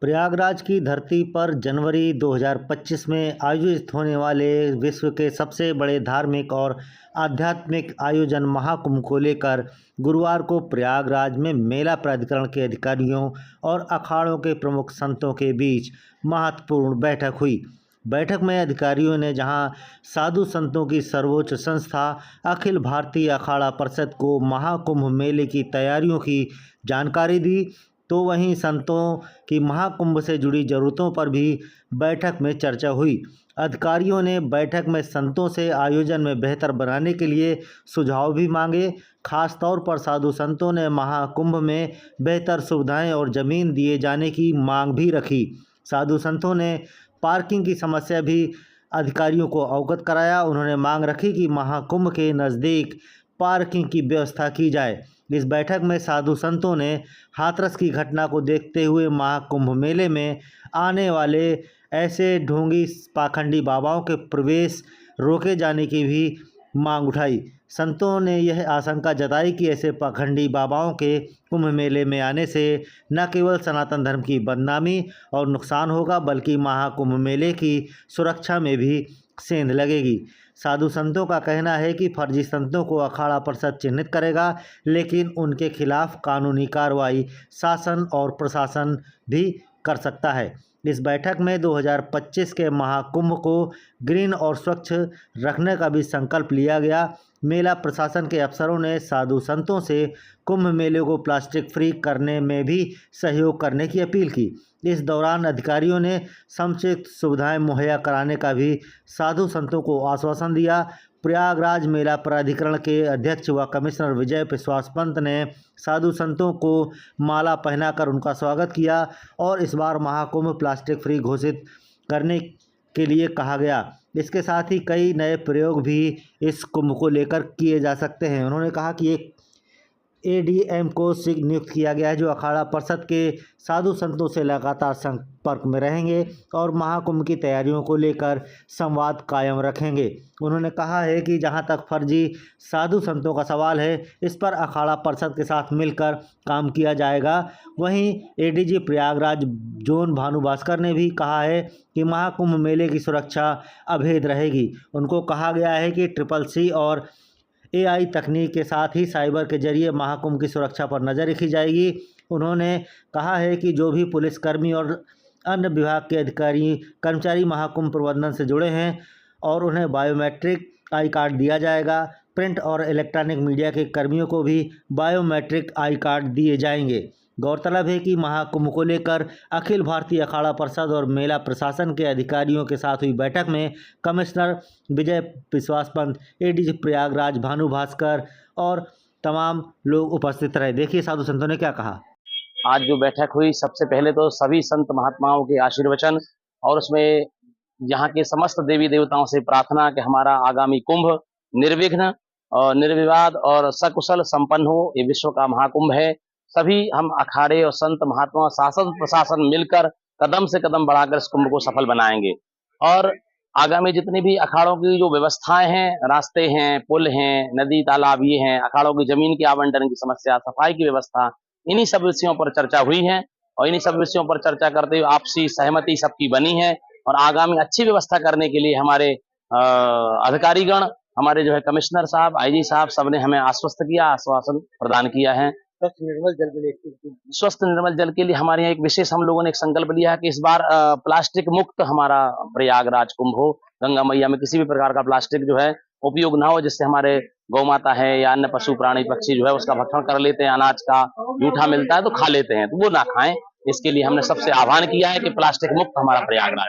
प्रयागराज की धरती पर जनवरी 2025 में आयोजित होने वाले विश्व के सबसे बड़े धार्मिक और आध्यात्मिक आयोजन महाकुंभ को लेकर गुरुवार को प्रयागराज में मेला प्राधिकरण के अधिकारियों और अखाड़ों के प्रमुख संतों के बीच महत्वपूर्ण बैठक हुई। बैठक में अधिकारियों ने जहां साधु संतों की सर्वोच्च संस्था अखिल भारतीय अखाड़ा परिषद को महाकुंभ मेले की तैयारियों की जानकारी दी, तो वहीं संतों की महाकुंभ से जुड़ी ज़रूरतों पर भी बैठक में चर्चा हुई। अधिकारियों ने बैठक में संतों से आयोजन में बेहतर बनाने के लिए सुझाव भी मांगे। खास तौर पर साधु संतों ने महाकुंभ में बेहतर सुविधाएं और ज़मीन दिए जाने की मांग भी रखी। साधु संतों ने पार्किंग की समस्या भी अधिकारियों को अवगत कराया। उन्होंने मांग रखी कि महाकुंभ के नज़दीक पार्किंग की व्यवस्था की जाए। इस बैठक में साधु संतों ने हाथरस की घटना को देखते हुए महाकुंभ मेले में आने वाले ऐसे ढोंगी पाखंडी बाबाओं के प्रवेश रोके जाने की भी मांग उठाई। संतों ने यह आशंका जताई कि ऐसे पाखंडी बाबाओं के कुंभ मेले में आने से न केवल सनातन धर्म की बदनामी और नुकसान होगा, बल्कि महाकुंभ मेले की सुरक्षा में भी सेंध लगेगी। साधु संतों का कहना है कि फर्जी संतों को अखाड़ा परिषद चिन्हित करेगा, लेकिन उनके खिलाफ कानूनी कार्रवाई शासन और प्रशासन भी कर सकता है। इस बैठक में 2025 के महाकुंभ को ग्रीन और स्वच्छ रखने का भी संकल्प लिया गया। मेला प्रशासन के अफसरों ने साधु संतों से कुंभ मेले को प्लास्टिक फ्री करने में भी सहयोग करने की अपील की। इस दौरान अधिकारियों ने समुचित सुविधाएं मुहैया कराने का भी साधु संतों को आश्वासन दिया। प्रयागराज मेला प्राधिकरण के अध्यक्ष व कमिश्नर विजय विश्वास पंत ने साधु संतों को माला पहनाकर उनका स्वागत किया और इस बार महाकुंभ प्लास्टिक फ्री घोषित करने के लिए कहा गया। इसके साथ ही कई नए प्रयोग भी इस कुंभ को लेकर किए जा सकते हैं। उन्होंने कहा कि एक एडीएम को नियुक्त किया गया है जो अखाड़ा परिषद के साधु संतों से लगातार संपर्क में रहेंगे और महाकुंभ की तैयारियों को लेकर संवाद कायम रखेंगे। उन्होंने कहा है कि जहां तक फर्जी साधु संतों का सवाल है, इस पर अखाड़ा परिषद के साथ मिलकर काम किया जाएगा। वहीं एडीजी प्रयागराज जोन भानु भास्कर ने भी कहा है कि महाकुंभ मेले की सुरक्षा अभेद रहेगी। उनको कहा गया है कि CCC और AI तकनीक के साथ ही साइबर के जरिए महाकुंभ की सुरक्षा पर नज़र रखी जाएगी। उन्होंने कहा है कि जो भी पुलिसकर्मी और अन्य विभाग के कर्मचारी महाकुंभ प्रबंधन से जुड़े हैं और उन्हें बायोमेट्रिक आई कार्ड दिया जाएगा। प्रिंट और इलेक्ट्रॉनिक मीडिया के कर्मियों को भी बायोमेट्रिक आई कार्ड दिए जाएंगे। गौरतलब है कि महाकुंभ को लेकर अखिल भारतीय अखाड़ा परिषद और मेला प्रशासन के अधिकारियों के साथ हुई बैठक में कमिश्नर विजय विश्वास पंत, एडीजी प्रयागराज भानु भास्कर और तमाम लोग उपस्थित रहे। देखिए साधु संतों ने क्या कहा। आज जो बैठक हुई, सबसे पहले तो सभी संत महात्माओं के आशीर्वचन और उसमें यहाँ के समस्त देवी देवताओं से प्रार्थना कि हमारा आगामी कुंभ निर्विघ्न और निर्विवाद और सकुशल संपन्न हो। ये विश्व का महाकुंभ है। सभी हम अखाड़े और संत महात्मा शासन प्रशासन मिलकर कदम से कदम बढ़ाकर इस कुंभ को सफल बनाएंगे और आगामी जितनी भी अखाड़ों की जो व्यवस्थाएं हैं, रास्ते हैं, पुल हैं, नदी तालाब ये हैं, अखाड़ों की जमीन के आवंटन की समस्या, सफाई की व्यवस्था, इन्हीं सब विषयों पर चर्चा हुई है और इन्हीं सब विषयों पर चर्चा करते हुए आपसी सहमति सबकी बनी है और आगामी अच्छी व्यवस्था करने के लिए हमारे अधिकारीगण, हमारे जो है कमिश्नर साहब, IG साहब, सबने हमें आश्वस्त किया, आश्वासन प्रदान किया है। स्वस्थ निर्मल जल के लिए हमारे यहाँ एक विशेष हम लोगों ने एक संकल्प लिया है कि इस बार प्लास्टिक मुक्त हमारा प्रयागराज कुंभ हो। गंगा मैया में किसी भी प्रकार का प्लास्टिक जो है उपयोग ना हो, जिससे हमारे गौ माता है या अन्य पशु प्राणी पक्षी जो है उसका भक्षण कर लेते हैं। अनाज का जूठा मिलता है तो खा लेते हैं, तो वो ना खाएं। इसके लिए हमने सबसे आह्वान किया है कि प्लास्टिक मुक्त हमारा प्रयागराज।